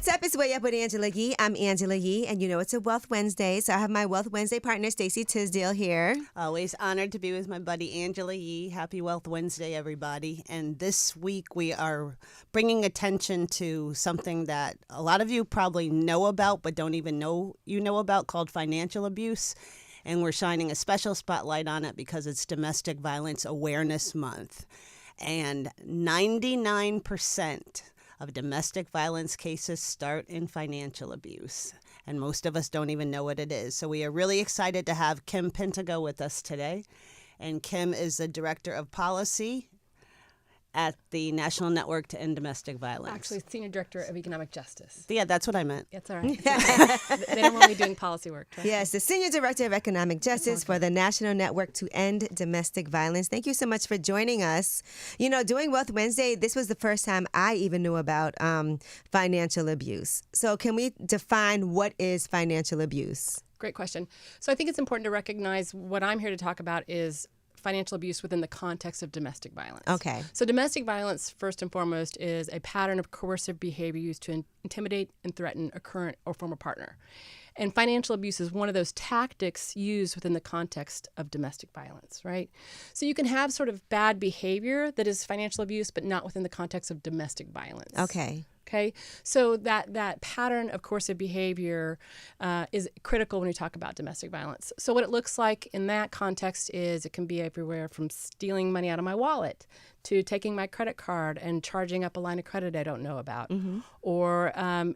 What's up? It's Way Up with Angela Yee. I'm Angela Yee, and you know it's a Wealth Wednesday, so I have my Wealth Wednesday partner, Stacey Tisdale, here. Always honored to be with my buddy Angela Yee. Happy Wealth Wednesday, everybody. And this week we are bringing attention to something that a lot of you probably know about but don't even know you know about, called financial abuse. And we're shining a special spotlight on it because it's Domestic Violence Awareness Month. And 99% of domestic violence cases start in financial abuse, and most of us don't even know what it is. So we are really excited to have Kim Pentico with us today, and Kim is the Director of Policy at the National Network to End Domestic Violence. Actually, Senior Director of Economic Justice. Yeah, that's what I meant. That's all right. They don't want me doing policy work. Yes, the Senior Director of Economic Justice for the National Network to End Domestic Violence. Thank you so much for joining us. You know, doing Wealth Wednesday, this was the first time I even knew about financial abuse. So can we define what is financial abuse? Great question. So I think it's important to recognize what I'm here to talk about is financial abuse within the context of domestic violence. Okay. So domestic violence, first and foremost, is a pattern of coercive behavior used to intimidate and threaten a current or former partner. And financial abuse is one of those tactics used within the context of domestic violence, right? So you can have sort of bad behavior that is financial abuse, but not within the context of domestic violence. Okay. Okay, so that pattern of coercive behavior is critical when we talk about domestic violence. So what it looks like in that context is it can be everywhere from stealing money out of my wallet to taking my credit card and charging up a line of credit I don't know about, or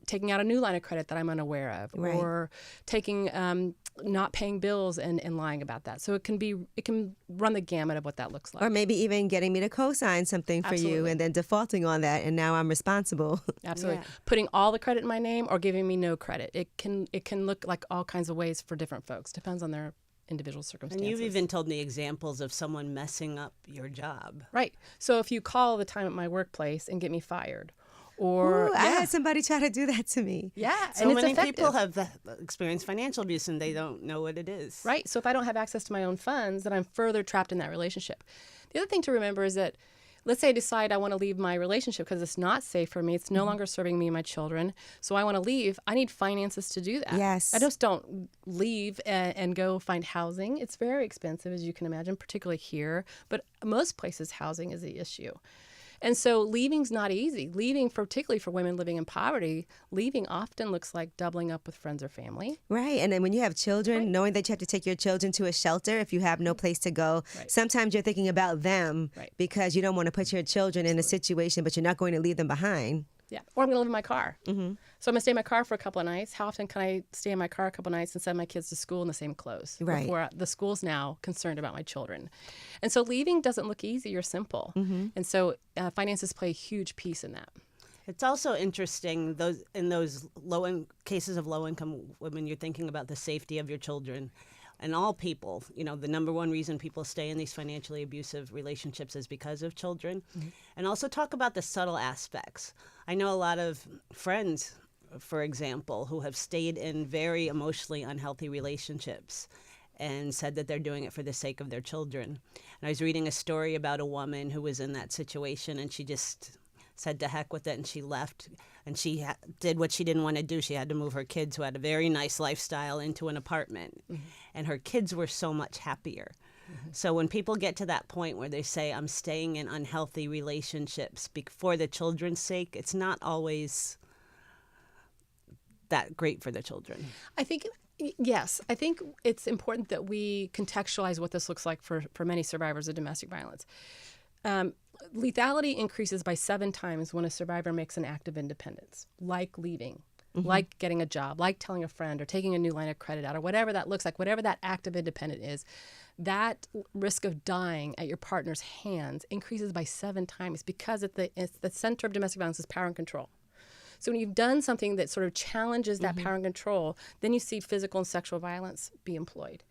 taking out a new line of credit that I'm unaware of, Right. or taking not paying bills and lying about that. So it can run the gamut of what that looks like. Or maybe even getting me to co-sign something for you and then defaulting on that, and now I'm responsible. Absolutely. Yeah. Putting all the credit in my name or giving me no credit. It can look like all kinds of ways for different folks. Depends on their individual circumstances. And you've even told me examples of someone messing up your job. Right. So if you call all the time at my workplace and get me fired, or Ooh, I had somebody try to do that to me. yeah, So and it's many effective. people have experienced financial abuse and they don't know what it is. Right. So if I don't have access to my own funds, then I'm further trapped in that relationship. The other thing to remember is that, let's say I decide I want to leave my relationship because it's not safe for me. It's no longer serving me and my children. So I want to leave. I need finances to do that. Yes. I just don't leave and go find housing. It's very expensive, as you can imagine, particularly here. But most places, housing is the issue. And so leaving's not easy. Leaving, particularly for women living in poverty, leaving often looks like doubling up with friends or family. Right. And then when you have children, knowing that you have to take your children to a shelter if you have no place to go, sometimes you're thinking about them because you don't want to put your children in a situation, but you're not going to leave them behind. Yeah. Or I'm going to live in my car. So I'm going to stay in my car for a couple of nights. How often can I stay in my car a couple of nights and send my kids to school in the same clothes? Right. Before the school's now concerned about my children. And so leaving doesn't look easy or simple. And so finances play a huge piece in that. It's also interesting in those cases of low-income women, you're thinking about the safety of your children. And all people, you know, the number one reason people stay in these financially abusive relationships is because of children. And also talk about the subtle aspects. I know a lot of friends, for example, who have stayed in very emotionally unhealthy relationships and said that they're doing it for the sake of their children. And I was reading a story about a woman who was in that situation, and she just said to heck with it, and she left, and she did what she didn't want to do. She had to move her kids, who had a very nice lifestyle, into an apartment, and her kids were so much happier. So when people get to that point where they say, I'm staying in unhealthy relationships for the children's sake, it's not always that great for the children. I think, yes, I think it's important that we contextualize what this looks like for many survivors of domestic violence. Lethality increases by 7 times when a survivor makes an act of independence, like leaving, like getting a job, like telling a friend or taking a new line of credit out, or whatever that looks like, whatever that act of independence is. That risk of dying at your partner's hands increases by 7 times because it's the center of domestic violence is power and control. So when you've done something that sort of challenges that power and control, then you see physical and sexual violence be employed.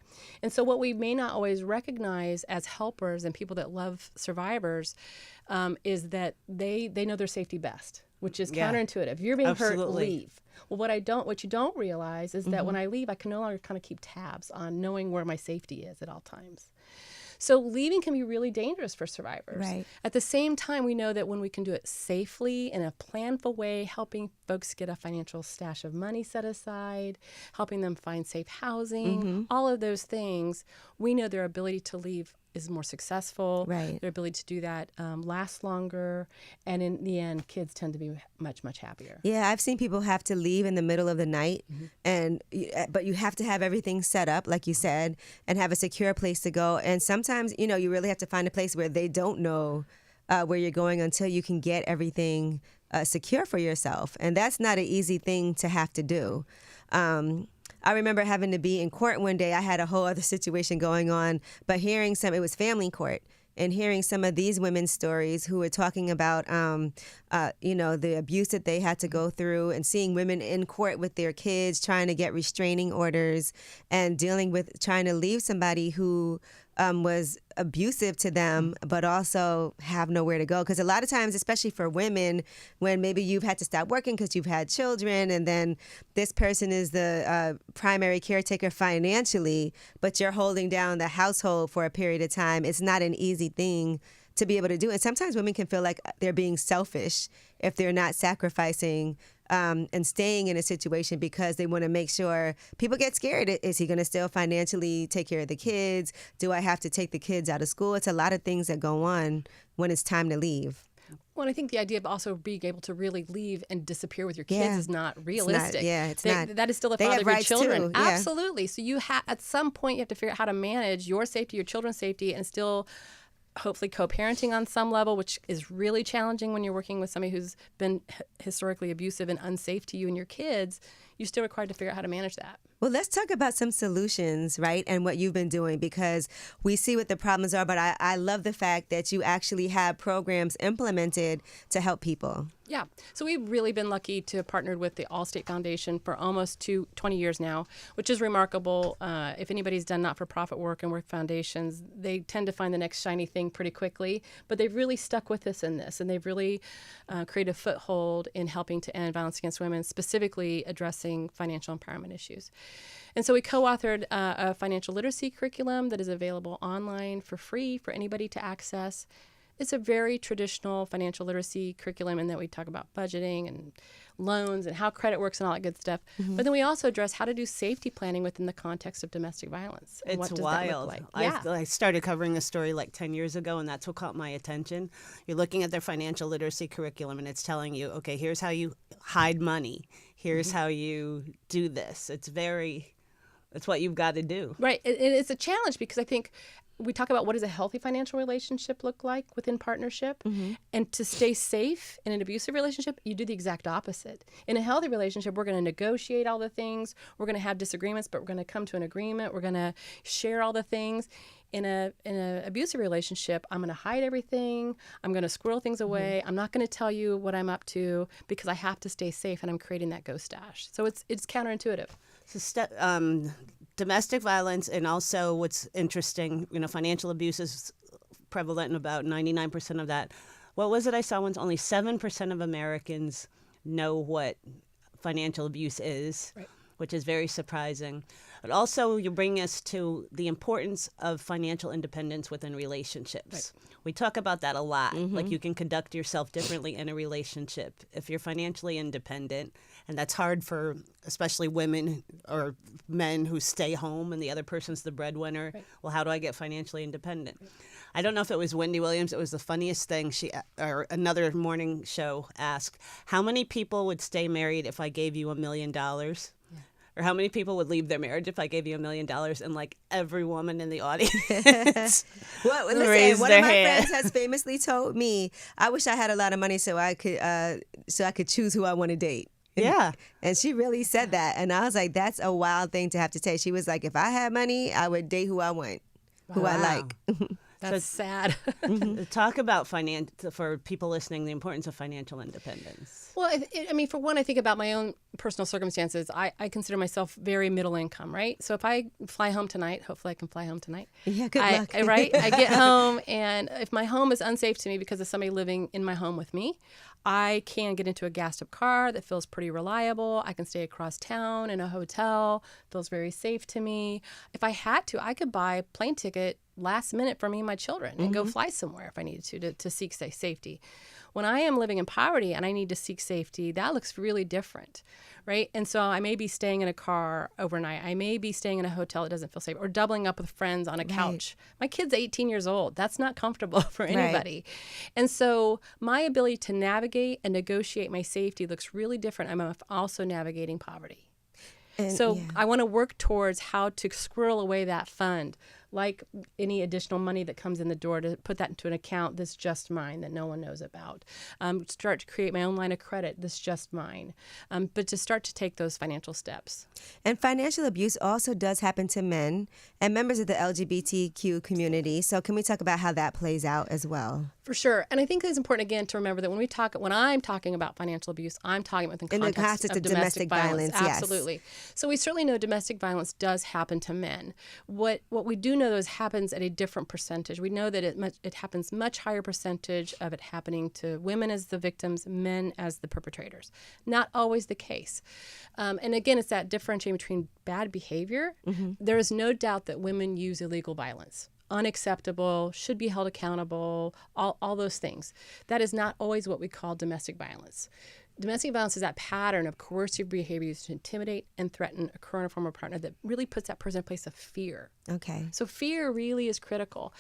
And so what we may not always recognize as helpers and people that love survivors is that they know their safety best, which is counterintuitive. If you're being hurt, leave. Well, what you don't realize is that when I leave, I can no longer kind of keep tabs on knowing where my safety is at all times. So leaving can be really dangerous for survivors. Right. At the same time, we know that when we can do it safely in a planful way, helping folks get a financial stash of money set aside, helping them find safe housing, all of those things, we know their ability to leave is more successful. Right. Their ability to do that lasts longer. And in the end, kids tend to be much, much happier. Yeah, I've seen people have to leave in the middle of the night, but you have to have everything set up, like you said, and have a secure place to go. And sometimes, you really have to find a place where they don't know where you're going until you can get everything secure for yourself. And that's not an easy thing to have to do. I remember having to be in court one day. I had a whole other situation going on, but it was family court, and hearing some of these women's stories who were talking about, the abuse that they had to go through, and seeing women in court with their kids trying to get restraining orders and dealing with trying to leave somebody who was abusive to them, but also have nowhere to go. Because a lot of times, especially for women, when maybe you've had to stop working because you've had children, and then this person is the primary caretaker financially, but you're holding down the household for a period of time, it's not an easy thing to be able to do. And sometimes women can feel like they're being selfish if they're not sacrificing and staying in a situation because they want to make sure. People get scared. Is he going to still financially take care of the kids? Do I have to take the kids out of school? It's a lot of things that go on when it's time to leave. Well, I think the idea of also being able to really leave and disappear with your kids is not realistic. It's not. That is still the They father have of your rights children. too, yeah. Absolutely. So at some point you have to figure out how to manage your safety, your children's safety, and still hopefully co-parenting on some level, which is really challenging when you're working with somebody who's been historically abusive and unsafe to you and your kids. You're still required to figure out how to manage that. Well, let's talk about some solutions, right, and what you've been doing, because we see what the problems are, but I love the fact that you actually have programs implemented to help people. Yeah. So we've really been lucky to have partnered with the Allstate Foundation for almost 20 years now, which is remarkable. If anybody's done not-for-profit work and work foundations, they tend to find the next shiny thing pretty quickly. But they've really stuck with us in this, and they've really created a foothold in helping to end violence against women, specifically addressing financial empowerment issues. And so we co-authored a financial literacy curriculum that is available online for free for anybody to access. It's a very traditional financial literacy curriculum in that we talk about budgeting and loans and how credit works and all that good stuff. But then we also address how to do safety planning within the context of domestic violence. And It's what does wild. That look like? Yeah. I started covering a story like 10 years ago, and that's what caught my attention. You're looking at their financial literacy curriculum, and it's telling you, okay, here's how you hide money. Here's how you do this. It's what you've got to do. Right. It's a challenge because I think we talk about what does a healthy financial relationship look like within partnership. And to stay safe in an abusive relationship, you do the exact opposite. In a healthy relationship, we're going to negotiate all the things. We're going to have disagreements, but we're going to come to an agreement. We're going to share all the things. In a abusive relationship, I'm going to hide everything. I'm going to squirrel things away. I'm not going to tell you what I'm up to because I have to stay safe, and I'm creating that ghost stash. So it's counterintuitive. So domestic violence, and also what's interesting, financial abuse is prevalent in about 99% of that. What was it I saw once? Only 7% of Americans know what financial abuse is, Right. which is very surprising. But also you bring us to the importance of financial independence within relationships. Right. We talk about that a lot. Like you can conduct yourself differently in a relationship if you're financially independent. And that's hard for especially women or men who stay home and the other person's the breadwinner. Right. Well, how do I get financially independent? Right. I don't know if it was Wendy Williams. It was the funniest thing. Or another morning show asked, how many people would stay married if I gave you $1 million? Or how many people would leave their marriage if I gave you $1 million? And like every woman in the audience listen, one of my friends has famously told me, I wish I had a lot of money so I could choose who I want to date. Yeah. And she really said that. And I was like, that's a wild thing to have to take. She was like, if I had money, I would date who I want, who I like. That's sad. Talk about for people listening, the importance of financial independence. Well, for one, I think about my own personal circumstances. I consider myself very middle income, right? So if I fly home tonight, hopefully I can fly home tonight. Yeah, good luck. Right? I get home, and if my home is unsafe to me because of somebody living in my home with me, I can get into a gassed-up car that feels pretty reliable. I can stay across town in a hotel, feels very safe to me. If I had to, I could buy a plane ticket last minute for me and my children and go fly somewhere if I needed to seek safety. When I am living in poverty and I need to seek safety, that looks really different, right? And so I may be staying in a car overnight. I may be staying in a hotel that doesn't feel safe, or doubling up with friends on a couch. My kid's 18 years old. That's not comfortable for anybody. And so my ability to navigate and negotiate my safety looks really different. I'm also navigating poverty. And so I want to work towards how to squirrel away that fund, like any additional money that comes in the door, to put that into an account that's just mine, that no one knows about. Start to create my own line of credit that's just mine. But to start to take those financial steps. And financial abuse also does happen to men and members of the LGBTQ community. So can we talk about how that plays out as well? For sure. And I think it's important, again, to remember that when I'm talking about financial abuse, I'm talking about in the context of domestic violence. Absolutely. So we certainly know domestic violence does happen to men. What we do know, though, is happens at a different percentage. We know that it happens much higher percentage of it happening to women as the victims, men as the perpetrators. Not always the case. And again, it's that differentiating between bad behavior. There is no doubt that women use illegal violence. Unacceptable, should be held accountable, all those things. That is not always what we call domestic violence. Domestic violence is that pattern of coercive behavior used to intimidate and threaten a current or former partner that really puts that person in a place of fear. Okay. So fear really is critical.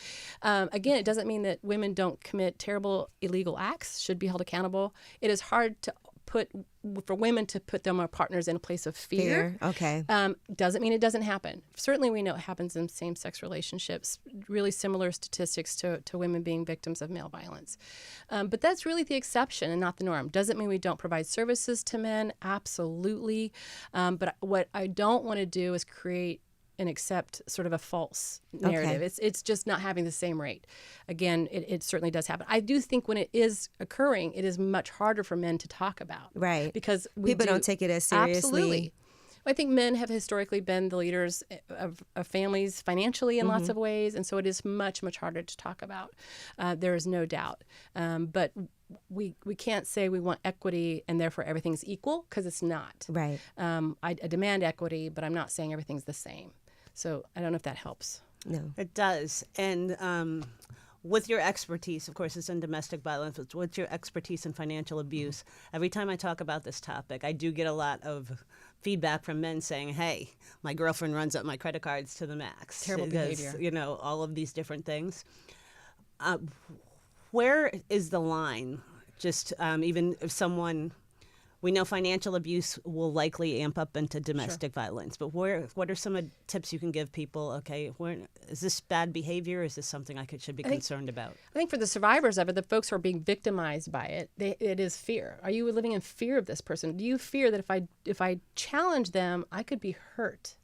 Again, it doesn't mean that women don't commit terrible illegal acts, should be held accountable. It is hard for women to put their partners in a place of fear. Okay. Doesn't mean it doesn't happen. Certainly we know it happens in same-sex relationships, really similar statistics to women being victims of male violence. But that's really the exception and not the norm. Doesn't mean we don't provide services to men. Absolutely. But what I don't want to do is create and accept sort of a false narrative. Okay. It's just not having the same rate. Again, it certainly does happen. I do think when it is occurring, it is much harder for men to talk about. Right. Because people don't take it as seriously. Absolutely. I think men have historically been the leaders of families financially in lots of ways, and so it is much, much harder to talk about. There is no doubt. But we can't say we want equity and therefore everything's equal, because it's not. Right. I demand equity, but I'm not saying everything's the same. So I don't know if that helps. No. It does. And with your expertise, of course, it's in domestic violence, but with your expertise in financial abuse, every time I talk about this topic, I do get a lot of feedback from men saying, hey, my girlfriend runs up my credit cards to the max. Terrible behavior. You know, all of these different things. Where is the line? Just even if someone... We know financial abuse will likely amp up into domestic violence, but what are some tips you can give people? Okay, is this bad behavior? Or is this something I should be concerned about? I think for the survivors of it, the folks who are being victimized by it, it is fear. Are you living in fear of this person? Do you fear that if I challenge them, I could be hurt?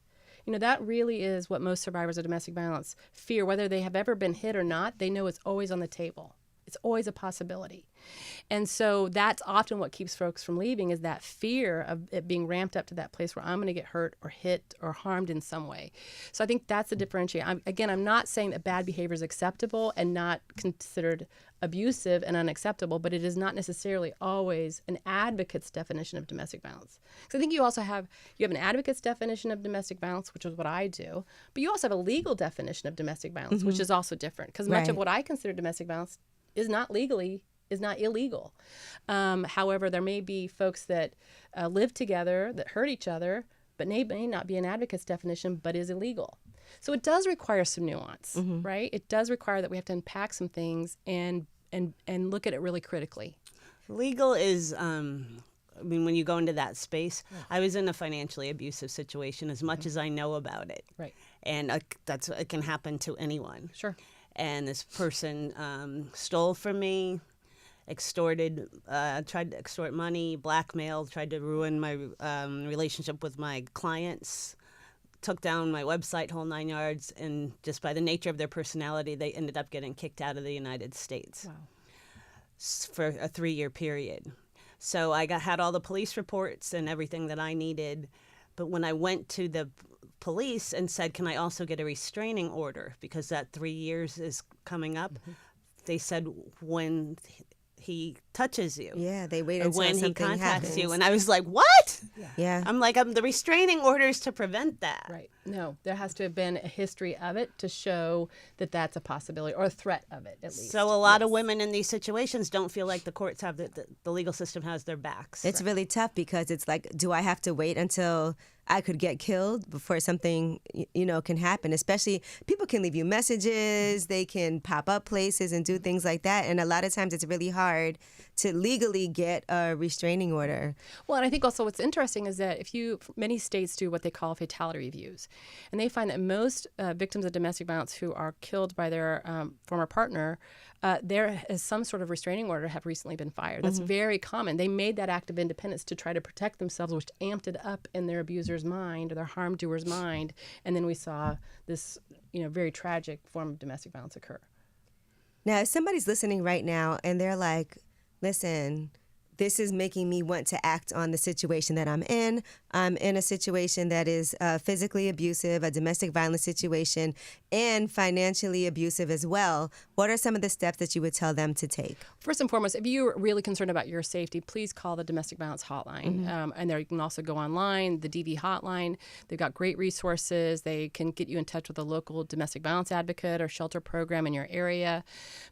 You know, that really is what most survivors of domestic violence fear. Whether they have ever been hit or not, they know it's always on the table. It's always a possibility. And so that's often what keeps folks from leaving, is that fear of it being ramped up to that place where I'm going to get hurt or hit or harmed in some way. So I think that's the differentiator. I'm not saying that bad behavior is acceptable and not considered abusive and unacceptable, but it is not necessarily always an advocate's definition of domestic violence. So I think you have an advocate's definition of domestic violence, which is what I do, but you also have a legal definition of domestic violence, which is also different, because much of what I consider domestic violence is not illegal. However, there may be folks that live together that hurt each other, but may not be an advocate's definition, but is illegal. So it does require some nuance, right? It does require that we have to unpack some things and look at it really critically. Legal is, when you go into that space, I was in a financially abusive situation as much as I know about it. Right. And it can happen to anyone. Sure. And this person stole from me, tried to extort money, blackmailed, tried to ruin my relationship with my clients, took down my website, whole 9 yards, and just by the nature of their personality, they ended up getting kicked out of the United States. Wow. For a 3-year period. So I had all the police reports and everything that I needed, but when I went to the police and said, can I also get a restraining order because that 3 years is coming up, they said when he touches you. Yeah, they wait Or until when he something contacts happens. you. And I was like, what? Yeah. I'm like, the restraining orders to prevent that. Right. No, there has to have been a history of it to show that that's a possibility or a threat of it, at least. So a lot of women in these situations don't feel like the courts have, the legal system has their backs. It's really tough because it's like, do I have to wait until I could get killed before something, can happen? Especially people can leave you messages, they can pop up places and do things like that. And a lot of times it's really hard to legally get a restraining order. Well, and I think also what's interesting is that many states do what they call fatality reviews. And they find that most victims of domestic violence who are killed by their former partner, there is some sort of restraining order have recently been fired. That's very common. They made that act of independence to try to protect themselves, which amped it up in their abuser's mind or their harm doer's mind. And then we saw this, very tragic form of domestic violence occur. Now, if somebody's listening right now and they're like, listen, this is making me want to act on the situation that I'm in. I'm in a situation that is physically abusive, a domestic violence situation, and financially abusive as well. What are some of the steps that you would tell them to take? First and foremost, if you're really concerned about your safety, please call the domestic violence hotline. And there you can also go online, the DV hotline. They've got great resources. They can get you in touch with a local domestic violence advocate or shelter program in your area.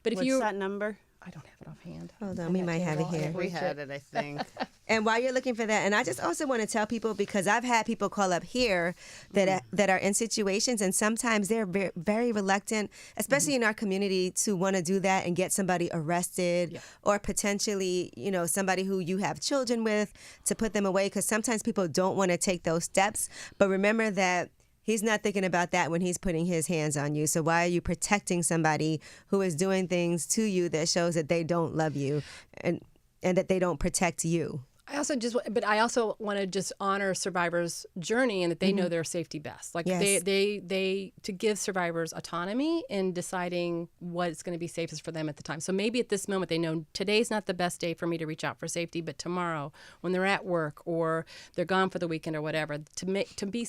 But What's that number? I don't have it offhand. Hold on, we might have it here. We had it, I think. And while you're looking for that, and I just also want to tell people, because I've had people call up here that are in situations, and sometimes they're very, very reluctant, especially in our community, to want to do that and get somebody arrested or potentially, somebody who you have children with, to put them away, because sometimes people don't want to take those steps. But remember that he's not thinking about that when he's putting his hands on you. So why are you protecting somebody who is doing things to you that shows that they don't love you and that they don't protect you? I also want to just honor survivors' journey and that they know their safety best. Like they to give survivors autonomy in deciding what's going to be safest for them at the time. So maybe at this moment they know today's not the best day for me to reach out for safety, but tomorrow when they're at work or they're gone for the weekend or whatever, to be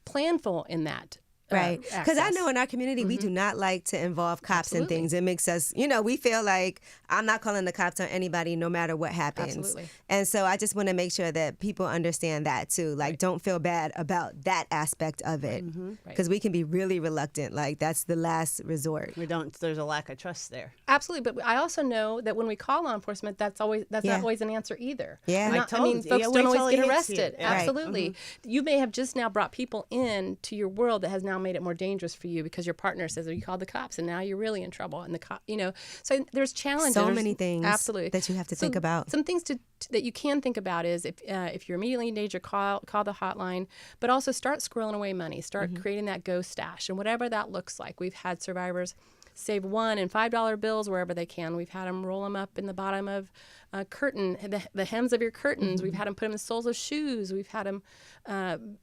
planful in that. Right. Because I know in our community, we do not like to involve cops in things. It makes us, we feel like I'm not calling the cops on anybody no matter what happens. Absolutely. And so I just want to make sure that people understand that too. Like, don't feel bad about that aspect of it. Because we can be really reluctant. Like, that's the last resort. There's a lack of trust there. Absolutely. But I also know that when we call law enforcement, that's not always an answer either. Yeah. Folks don't always get arrested. Yeah. Absolutely. You may have just now brought people in to your world that has now made it more dangerous for you because your partner says, "Oh, you called the cops, and now you're really in trouble." And so there's challenges. So many things absolutely that you have to think about. Some things that you can think about is if you're immediately in danger, call the hotline, but also start squirreling away money. Start creating that ghost stash, and whatever that looks like. We've had survivors save $1 and $5 bills wherever they can. We've had them roll them up in the bottom of a curtain, the hems of your curtains. We've had them put them in the soles of shoes. We've had them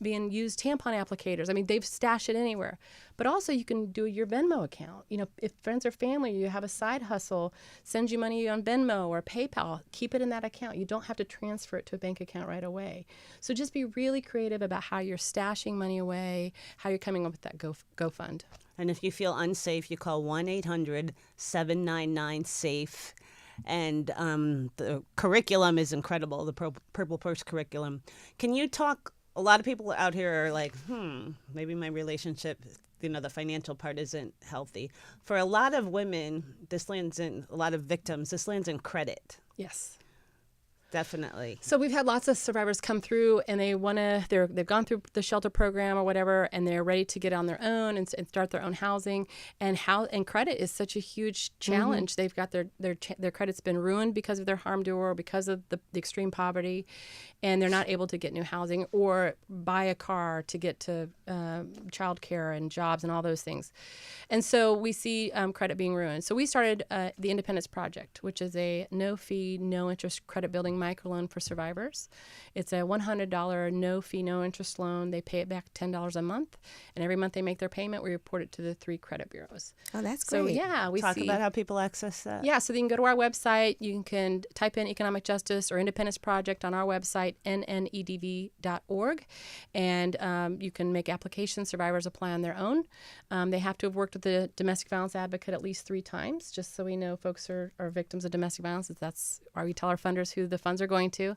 being used tampon applicators. I mean, they've stashed it anywhere. But also you can do your Venmo account. If friends or family, you have a side hustle, send you money on Venmo or PayPal, keep it in that account. You don't have to transfer it to a bank account right away. So just be really creative about how you're stashing money away, how you're coming up with that Go Fund. And if you feel unsafe, you call 1-800-799-SAFE. And the curriculum is incredible, the Purple Purse curriculum. Can you talk, a lot of people out here are like, maybe my relationship, the financial part isn't healthy. For a lot of women, a lot of victims, this lands in credit. Yes. Definitely. So we've had lots of survivors come through, and they've gone through the shelter program or whatever, and they're ready to get on their own and start their own housing. And credit is such a huge challenge. They've got their credit's been ruined because of their harm doer, or because of the extreme poverty, and they're not able to get new housing or buy a car to get to childcare and jobs and all those things. And so we see credit being ruined. So we started the Independence Project, which is a no-fee, no-interest credit building Building Microloan for survivors. It's a $100 no fee, no interest loan. They pay it back $10 a month, and every month they make their payment, we report it to the 3 credit bureaus. Oh, that's So great. yeah, we Talk see. about how people access that. Yeah, so you can go to our website. You can type in economic justice or Independence Project on our website, NNEDV.org, and you can make applications. Survivors apply on their own. They have to have worked with the domestic violence advocate at least 3 times, just so we know folks are victims of domestic violence. That's why we tell our funders who the funds are going to,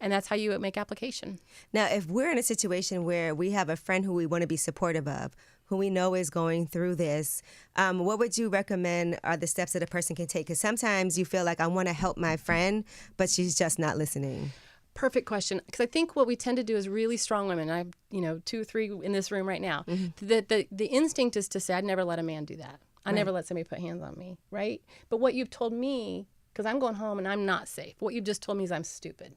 and that's how you make application. Now, if we're in a situation where we have a friend who we want to be supportive of, who we know is going through this, what would you recommend are the steps that a person can take? Because sometimes you feel like I want to help my friend, but she's just not listening. Perfect question. Because I think what we tend to do is really strong women. I have 2, 3 in this room right now. The instinct is to say, I'd never let a man do that. I never let somebody put hands on me, right? But what you've told me, because I'm going home and I'm not safe, what you've just told me is I'm stupid.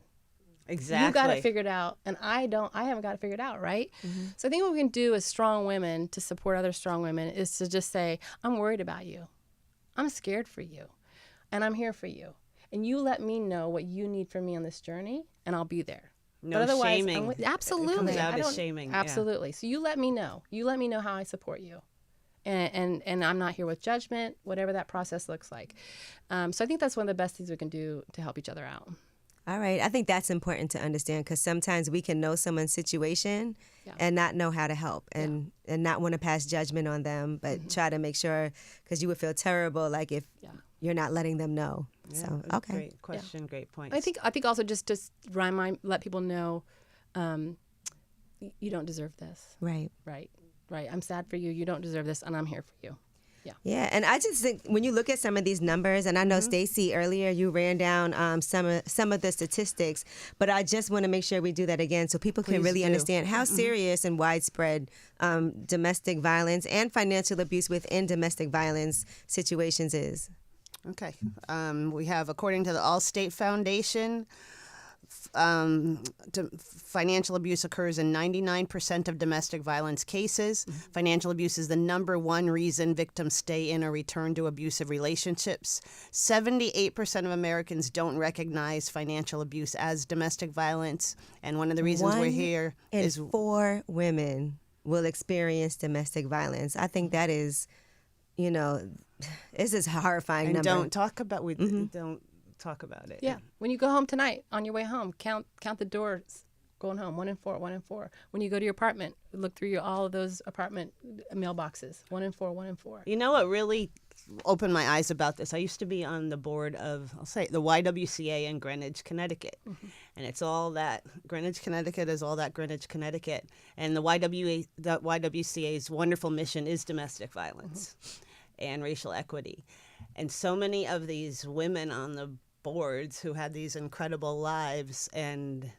Exactly. You got it figured out, and I haven't got it figured out, right? So I think what we can do as strong women to support other strong women is to just say, I'm worried about you. I'm scared for you, and I'm here for you. And you let me know what you need from me on this journey, and I'll be there. No but otherwise, shaming. Absolutely. It comes out I as don't- shaming. Yeah. Absolutely. So you let me know. You let me know how I support you. And I'm not here with judgment, whatever that process looks like. So I think that's one of the best things we can do to help each other out. All right. I think that's important to understand because sometimes we can know someone's situation and not know how to help and not want to pass judgment on them, but try to make sure, because you would feel terrible like if you're not letting them know. Yeah, So, okay. Great question, great point. I think also just to let people know you don't deserve this. Right. Right. I'm sad for you. You don't deserve this, and I'm here for you. Yeah, and I just think when you look at some of these numbers, and I know Stacey earlier you ran down some of the statistics, but I just want to make sure we do that again so people can Please really do. understand how serious and widespread domestic violence and financial abuse within domestic violence situations is. Okay. We have, according to the Allstate Foundation, financial abuse occurs in 99% of domestic violence cases. Financial abuse is the number one reason victims stay in or return to abusive relationships. 78% of Americans don't recognize financial abuse as domestic violence. And one of the reasons we're here is 4 women will experience domestic violence. I think that is, it's a horrifying and number. don't talk about don't talk about it. Yeah. When you go home tonight, on your way home, count the doors going home. 1 in 4, 1 in 4. When you go to your apartment, look through all of those apartment mailboxes. 1 in 4, 1 in 4. You know what really opened my eyes about this? I used to be on the board of, I'll say, the YWCA in Greenwich, Connecticut. And it's all that, Greenwich, Connecticut is all that Greenwich, Connecticut. And the YWCA's wonderful mission is domestic violence and racial equity. And so many of these women on the boards who had these incredible lives, and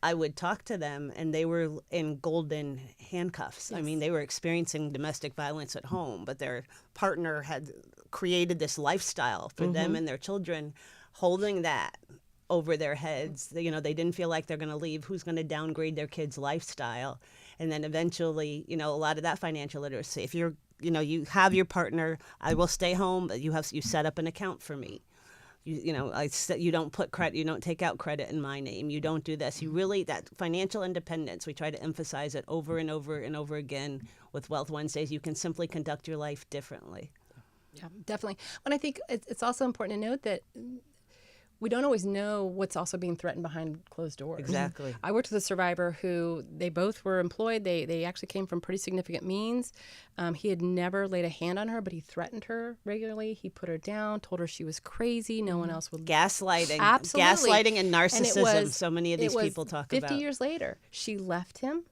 I would talk to them and they were in golden handcuffs. Yes. I mean, they were experiencing domestic violence at home, but their partner had created this lifestyle for them and their children, holding that over their heads. They didn't feel like they're going to leave. Who's going to downgrade their kids' lifestyle? And then eventually, a lot of that financial literacy. If you have your partner, I will stay home, but you set up an account for me. You don't put credit, you don't take out credit in my name. You don't do this. That financial independence, we try to emphasize it over and over and over again with Wealth Wednesdays. You can simply conduct your life differently. Yeah, definitely. And I think it's also important to note that we don't always know what's also being threatened behind closed doors. Exactly. I worked with a survivor who they both were employed. They actually came from pretty significant means. He had never laid a hand on her, but he threatened her regularly. He put her down, told her she was crazy. No one else would. Gaslighting. Absolutely. Gaslighting and narcissism. And So many of these people talk 50 about. years later, she left him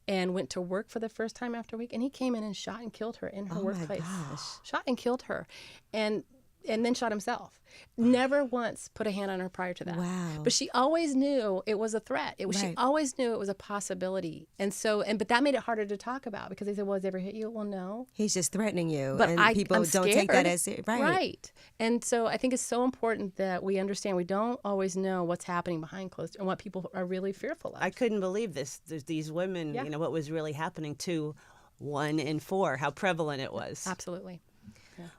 and went to work for the first time after a week. And he came in and shot and killed her in her workplace. My gosh. Shot and killed her. And then shot himself. Never once put a hand on her prior to that. Wow. But she always knew it was a threat. She Right. always knew it was a possibility. And but that made it harder to talk about because they said, well, has he ever hit you? Well, no. He's just threatening you. But and people I'm don't take that scared. as right. Right. And so I think it's so important that we understand we don't always know what's happening behind closed and what people are really fearful of. I couldn't believe this. There's these women, Yeah. what was really happening to 1 in 4, how prevalent it was. Absolutely.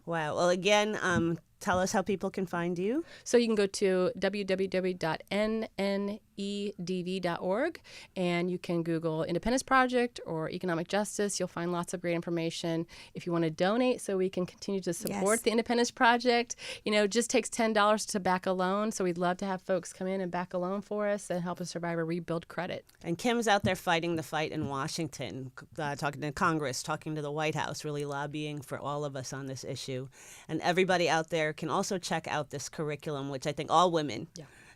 Wow. Well, again, tell us how people can find you. So you can go to www.NNEDV.org, and you can Google Independence Project or Economic Justice. You'll find lots of great information. If you want to donate so we can continue to support the Independence Project, it just takes $10 to back a loan. So we'd love to have folks come in and back a loan for us and help a survivor rebuild credit. And Kim's out there fighting the fight in Washington, talking to Congress, talking to the White House, really lobbying for all of us on this issue. And everybody out there can also check out this curriculum, which I think all women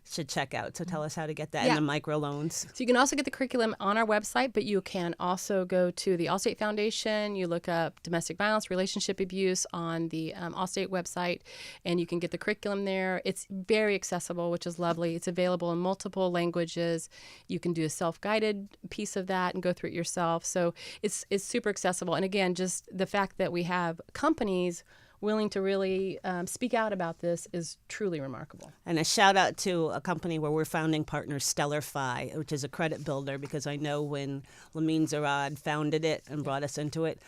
should check out. So tell us how to get that and the microloans. So you can also get the curriculum on our website, but you can also go to the Allstate Foundation. You look up domestic violence, relationship abuse on the Allstate website, and you can get the curriculum there. It's very accessible, which is lovely. It's available in multiple languages. You can do a self-guided piece of that and go through it yourself. So it's super accessible. And again, just the fact that we have companies willing to really speak out about this is truly remarkable. And a shout out to a company where we're founding partners, StellarFi, which is a credit builder, because I know when Lamine Zarad founded it and brought us into it,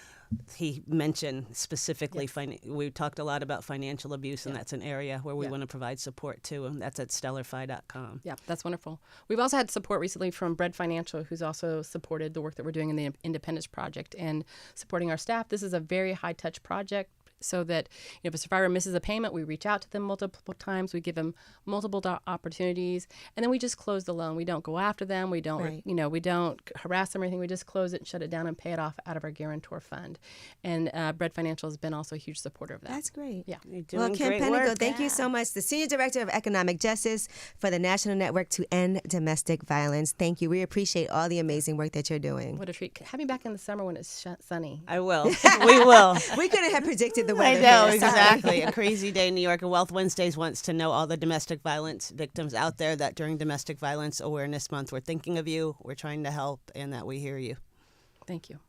he mentioned specifically, we talked a lot about financial abuse, and that's an area where we want to provide support too, and that's at stellarfi.com. Yeah, that's wonderful. We've also had support recently from Bread Financial, who's also supported the work that we're doing in the Independence Project and supporting our staff. This is a very high-touch project, so that if a survivor misses a payment, we reach out to them multiple times. We give them multiple opportunities, and then we just close the loan. We don't go after them. We don't, we don't harass them or anything. We just close it and shut it down and pay it off out of our guarantor fund. And Bread Financial has been also a huge supporter of that. That's great. Yeah. You're doing Well, Kim great Pentico, work. thank you so much. The Senior Director of Economic Justice for the National Network to End Domestic Violence. Thank you. We appreciate all the amazing work that you're doing. What a treat. Have me back in the summer when it's sunny. I will. We will. We couldn't have predicted the weather. I know, here. exactly. A crazy day in New York. And Wealth Wednesdays wants to know all the domestic violence victims out there that during Domestic Violence Awareness Month, we're thinking of you, we're trying to help, and that we hear you. Thank you.